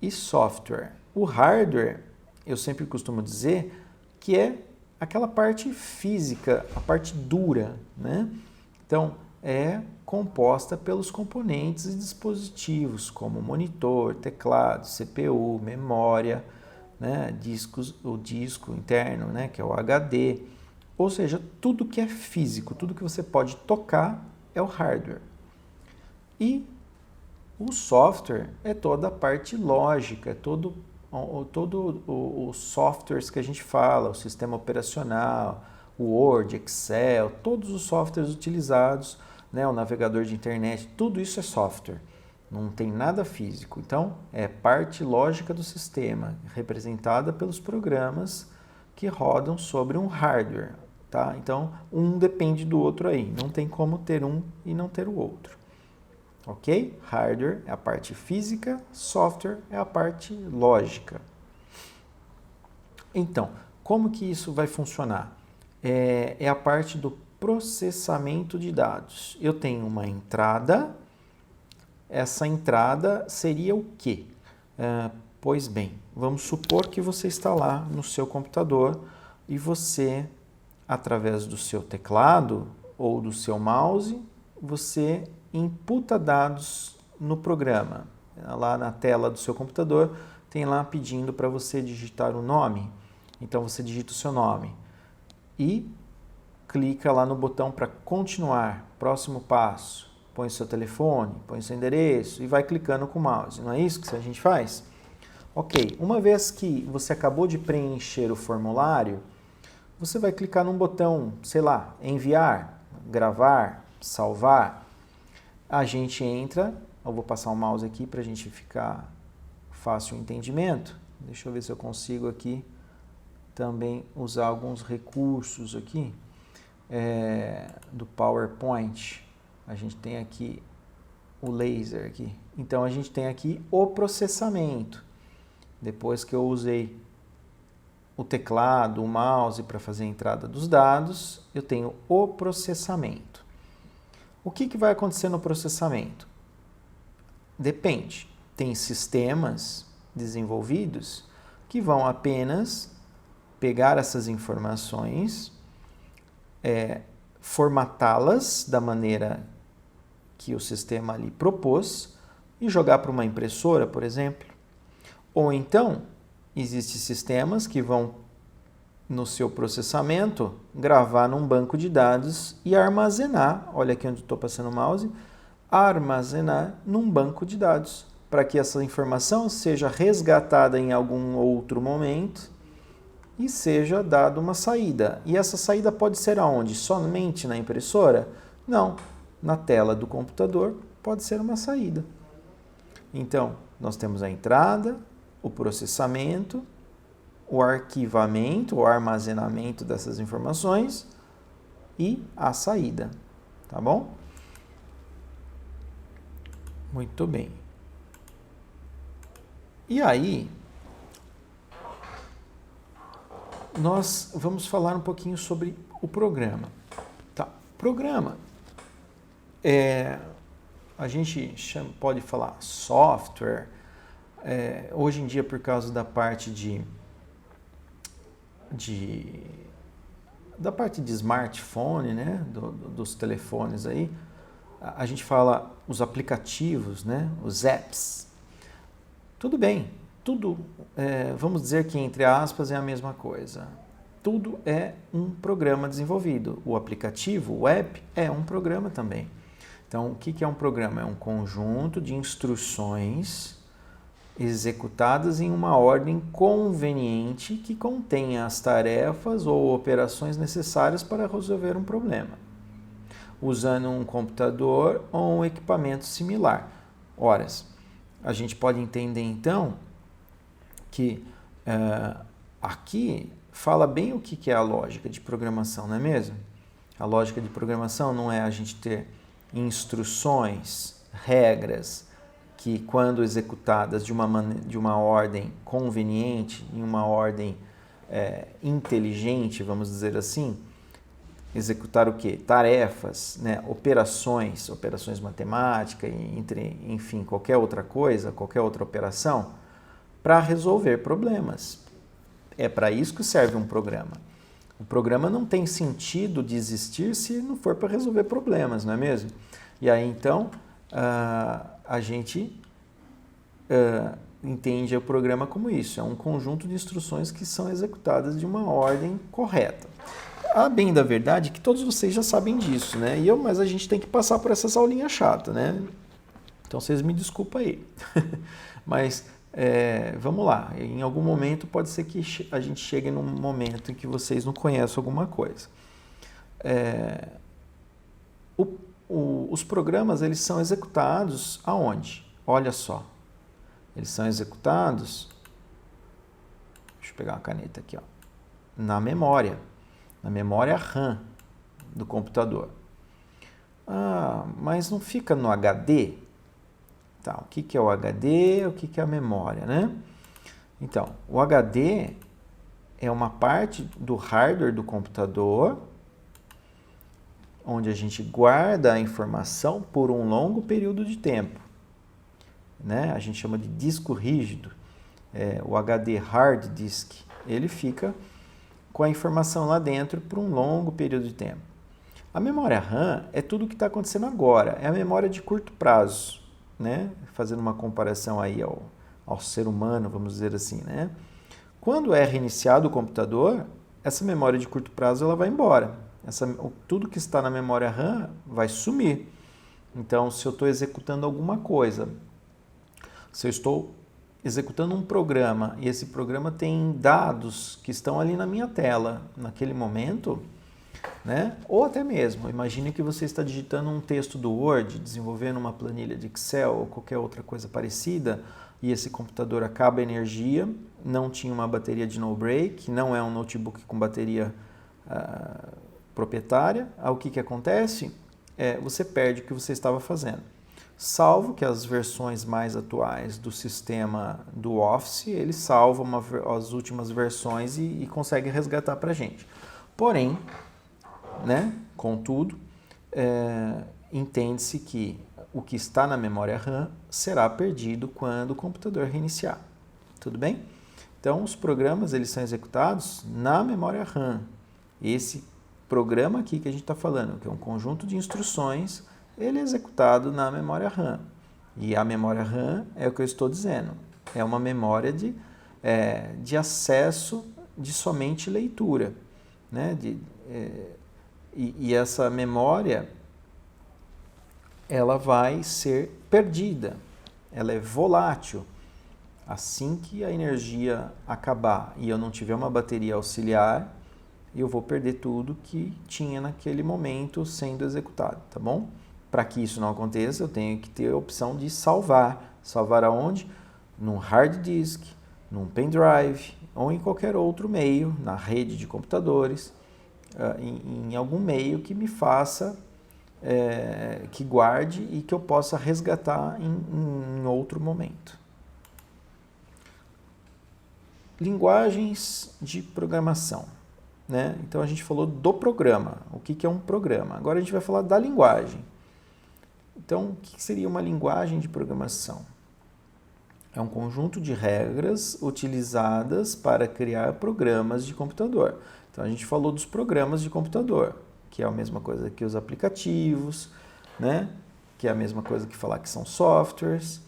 e software. O hardware, eu sempre costumo dizer que é aquela parte física, a parte dura, né? Então, é composta pelos componentes e dispositivos, como monitor, teclado, CPU, memória, né? O disco interno, né? Que é o HD. Ou seja, tudo que é físico, tudo que você pode tocar é o hardware. E o software é toda a parte lógica, todo os softwares que a gente fala, o sistema operacional, o Word, Excel, todos os softwares utilizados, né, o navegador de internet, tudo isso é software. Não tem nada físico. Então, é parte lógica do sistema, representada pelos programas que rodam sobre um hardware. Tá? Então, um depende do outro aí. Não tem como ter um e não ter o outro. Ok? Hardware é a parte física, software é a parte lógica. Então, como que isso vai funcionar? É a parte do processamento de dados. Eu tenho uma entrada, essa entrada seria o quê? Pois bem, vamos supor que você está lá no seu computador e você, através do seu teclado ou do seu mouse, você imputa dados no programa. Lá na tela do seu computador tem lá pedindo para você digitar o nome. Então você digita o seu nome e clica lá no botão para continuar, próximo passo. Põe o seu telefone, põe o seu endereço e vai clicando com o mouse. Não é isso que a gente faz? Ok, uma vez que você acabou de preencher o formulário, você vai clicar num botão, sei lá, enviar, gravar, salvar. A gente entra, eu vou passar o mouse aqui para a gente ficar fácil o entendimento. Deixa eu ver se eu consigo aqui também usar alguns recursos aqui do PowerPoint. A gente tem aqui o laser aqui. Então a gente tem aqui o processamento. Depois que eu usei o teclado, o mouse para fazer a entrada dos dados, eu tenho o processamento. O que vai acontecer no processamento? Depende. Tem sistemas desenvolvidos que vão apenas pegar essas informações, formatá-las da maneira que o sistema ali propôs e jogar para uma impressora, por exemplo. Ou então, existem sistemas que vão, no seu processamento, gravar num banco de dados e armazenar, olha aqui onde estou passando o mouse, armazenar num banco de dados, para que essa informação seja resgatada em algum outro momento e seja dada uma saída. E essa saída pode ser aonde? Somente na impressora? Não, na tela do computador pode ser uma saída. Então, nós temos a entrada, o processamento, o arquivamento, o armazenamento dessas informações e a saída, tá bom? Muito bem. E aí, nós vamos falar um pouquinho sobre o programa. Tá? Programa, a gente pode falar software, hoje em dia por causa da parte de smartphone, né, dos telefones aí, a gente fala os aplicativos, né, os apps. Tudo bem, tudo, vamos dizer que entre aspas é a mesma coisa. Tudo é um programa desenvolvido. O aplicativo, o app, é um programa também. Então, o que é um programa? É um conjunto de instruções executadas em uma ordem conveniente que contém as tarefas ou operações necessárias para resolver um problema, usando um computador ou um equipamento similar. Ora, a gente pode entender então que aqui fala bem o que é a lógica de programação, não é mesmo? A lógica de programação não é a gente ter instruções, regras, que quando executadas de uma ordem conveniente, em uma ordem inteligente, vamos dizer assim, executar o quê? Tarefas, né? operações matemáticas, enfim, qualquer outra coisa, qualquer outra operação, para resolver problemas. É para isso que serve um programa. O programa não tem sentido de existir se não for para resolver problemas, não é mesmo? E aí, então, a gente entende o programa como isso. É um conjunto de instruções que são executadas de uma ordem correta. A bem da verdade que todos vocês já sabem disso, né? Mas a gente tem que passar por essas aulinhas chatas, né? Então, vocês me desculpem aí. Mas, vamos lá. Em algum momento, pode ser que a gente chegue num momento em que vocês não conhecem alguma coisa. Os programas, eles são executados aonde? Olha só. Eles são executados... Deixa eu pegar uma caneta aqui, ó. Na memória RAM do computador. Ah, mas não fica no HD? Tá, o que é o HD? O que é a memória, né? Então, o HD é uma parte do hardware do computador onde a gente guarda a informação por um longo período de tempo, né? A gente chama de disco rígido. O HD hard disk, ele fica com a informação lá dentro por um longo período de tempo. A memória RAM é tudo o que está acontecendo agora, é a memória de curto prazo, né? Fazendo uma comparação aí ao ser humano, vamos dizer assim, né? Quando é reiniciado o computador, essa memória de curto prazo ela vai embora. Tudo que está na memória RAM vai sumir. Então, se eu estou executando alguma coisa, se eu estou executando um programa e esse programa tem dados que estão ali na minha tela naquele momento, né? Ou até mesmo, imagine que você está digitando um texto do Word, desenvolvendo uma planilha de Excel ou qualquer outra coisa parecida e esse computador acaba a energia, não tinha uma bateria de no break, não é um notebook com bateria proprietária. O que acontece? Você perde o que você estava fazendo. Salvo que as versões mais atuais do sistema do Office, ele salva as últimas versões e consegue resgatar para a gente. Porém, né, contudo, entende-se que o que está na memória RAM será perdido quando o computador reiniciar. Tudo bem? Então, os programas eles são executados na memória RAM. Esse programa aqui que a gente está falando, que é um conjunto de instruções, ele é executado na memória RAM. E a memória RAM é o que eu estou dizendo. É uma memória de acesso de somente leitura, né? E essa memória, ela vai ser perdida. Ela é volátil. Assim que a energia acabar e eu não tiver uma bateria auxiliar, eu vou perder tudo que tinha naquele momento sendo executado, tá bom? Para que isso não aconteça, eu tenho que ter a opção de salvar. Salvar aonde? Num hard disk, num pendrive ou em qualquer outro meio, na rede de computadores, em algum meio que me faça, que guarde e que eu possa resgatar em outro momento. Linguagens de programação, né? Então a gente falou do programa, o que é um programa. Agora a gente vai falar da linguagem. Então, o que seria uma linguagem de programação? É um conjunto de regras utilizadas para criar programas de computador. Então, a gente falou dos programas de computador, que é a mesma coisa que os aplicativos, né? Que é a mesma coisa que falar que são softwares.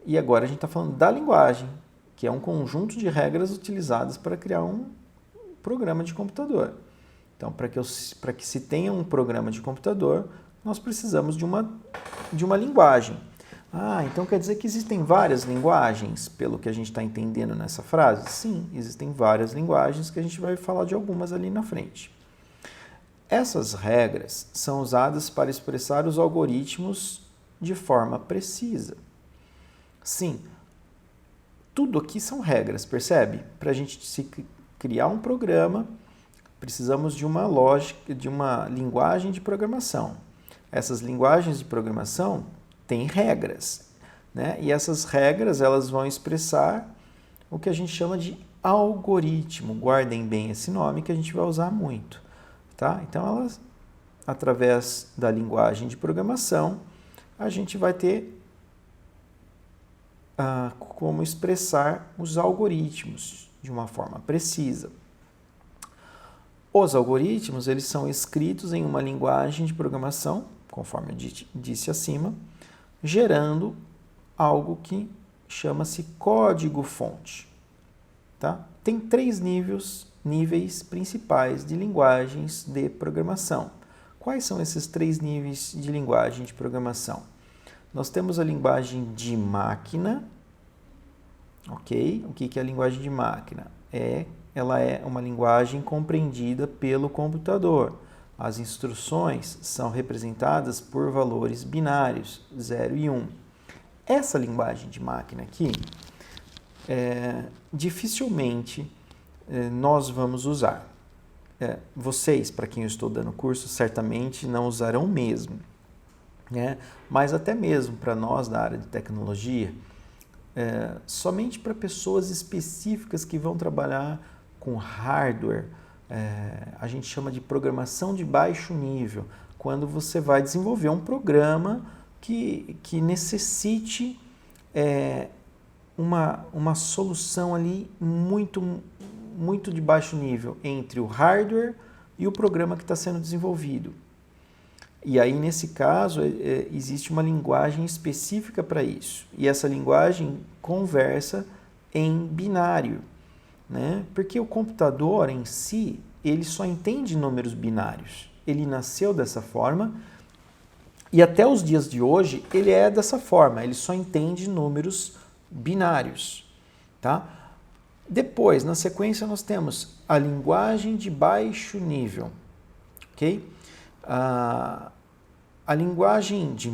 E agora a gente está falando da linguagem, que é um conjunto de regras utilizadas para criar um programa de computador. Então, para que se tenha um programa de computador, nós precisamos de uma linguagem. Então quer dizer que existem várias linguagens, pelo que a gente está entendendo nessa frase? Sim, existem várias linguagens que a gente vai falar de algumas ali na frente. Essas regras são usadas para expressar os algoritmos de forma precisa. Sim, tudo aqui são regras, percebe? Para a gente criar um programa, precisamos de uma lógica, de uma linguagem de programação. Essas linguagens de programação têm regras, né? E essas regras elas vão expressar o que a gente chama de algoritmo. Guardem bem esse nome que a gente vai usar muito, tá? Então, elas, através da linguagem de programação, a gente vai ter como expressar os algoritmos de uma forma precisa. Os algoritmos, eles são escritos em uma linguagem de programação, conforme eu disse acima, gerando algo que chama-se código-fonte. Tá? Tem 3 níveis principais de linguagens de programação. Quais são esses 3 níveis de linguagem de programação? Nós temos a linguagem de máquina, ok? O que é a linguagem de máquina? Ela é uma linguagem compreendida pelo computador. As instruções são representadas por valores binários, 0 e 1. Essa linguagem de máquina aqui, dificilmente nós vamos usar. Vocês, para quem eu estou dando curso, certamente não usarão mesmo. Mas até mesmo para nós da área de tecnologia, somente para pessoas específicas que vão trabalhar com hardware, a gente chama de programação de baixo nível, quando você vai desenvolver um programa que necessite uma solução ali muito de baixo nível entre o hardware e o programa que está sendo desenvolvido. E aí, nesse caso, existe uma linguagem específica para isso. E essa linguagem conversa em binário, né? Porque o computador em si, ele só entende números binários. Ele nasceu dessa forma e até os dias de hoje ele é dessa forma. Ele só entende números binários, tá? Depois, na sequência, nós temos a linguagem de baixo nível, ok? A linguagem de...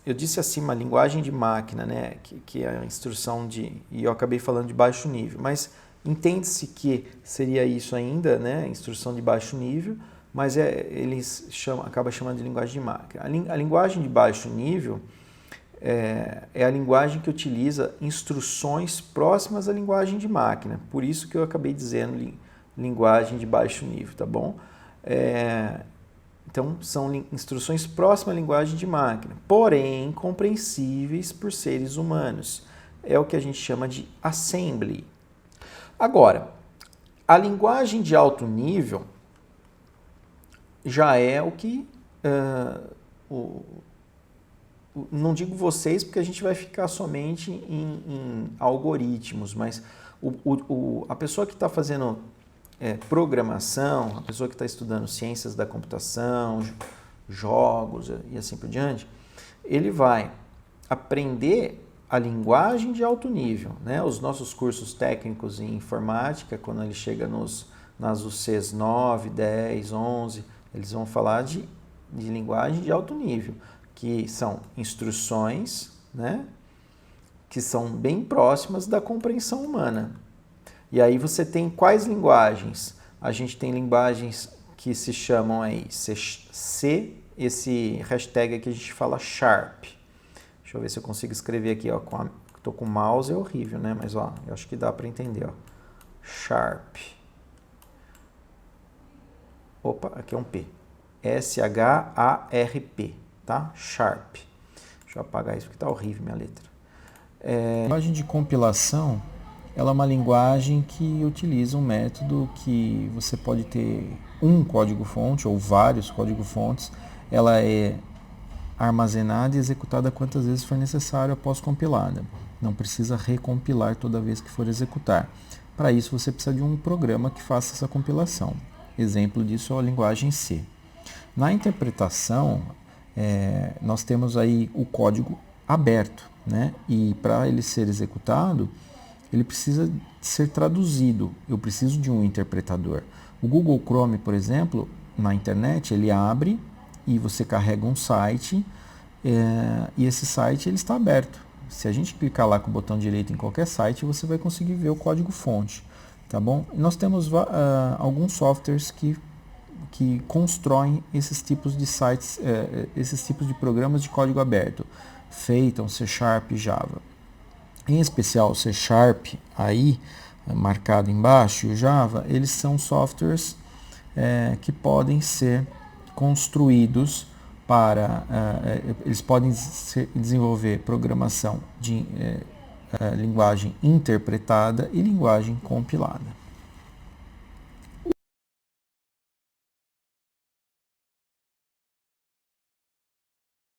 eu disse acima a linguagem de máquina, né? Que é a instrução de... E eu acabei falando de baixo nível, mas entende-se que seria isso ainda, né? Instrução de baixo nível, mas eles acabam chamando de linguagem de máquina. A linguagem de baixo nível é a linguagem que utiliza instruções próximas à linguagem de máquina. Por isso que eu acabei dizendo linguagem de baixo nível, tá bom? Então, são instruções próximas à linguagem de máquina, porém compreensíveis por seres humanos. É o que a gente chama de assembly. Agora, a linguagem de alto nível já é o que... não digo vocês, porque a gente vai ficar somente em algoritmos, mas a pessoa que está fazendo programação, a pessoa que está estudando ciências da computação, jogos e assim por diante, ele vai aprender a linguagem de alto nível, né? Os nossos cursos técnicos em informática, quando ele chega nas UCs 9, 10, 11, eles vão falar de linguagem de alto nível, que são instruções, né? Que são bem próximas da compreensão humana. E aí você tem quais linguagens? A gente tem linguagens que se chamam aí C, esse hashtag aqui a gente fala Sharp. Deixa eu ver se eu consigo escrever aqui, ó. Tô com o mouse, é horrível, né? Mas ó, eu acho que dá para entender, ó. Sharp. Opa, aqui é um P. S-H-A-R-P, tá? Sharp. Deixa eu apagar isso porque tá horrível minha letra. A linguagem de compilação, ela é uma linguagem que utiliza um método que você pode ter um código-fonte ou vários código-fontes. Ela é armazenada e executada quantas vezes for necessário após compilada. Não precisa recompilar toda vez que for executar. Para isso você precisa de um programa que faça essa compilação. Exemplo disso é a linguagem C. Na interpretação, nós temos aí o código aberto, né? E para ele ser executado, ele precisa ser traduzido. Eu preciso de um interpretador. O Google Chrome, por exemplo, na internet, ele abre e você carrega um site e esse site ele está aberto. Se a gente clicar lá com o botão direito em qualquer site, você vai conseguir ver o código-fonte, tá bom? E nós temos alguns softwares que constroem esses tipos de sites, esses tipos de programas de código aberto. Python, C Sharp, Java. Em especial, C Sharp, aí, marcado embaixo, e o Java, eles são softwares que podem ser construídos eles podem desenvolver programação de linguagem interpretada e linguagem compilada.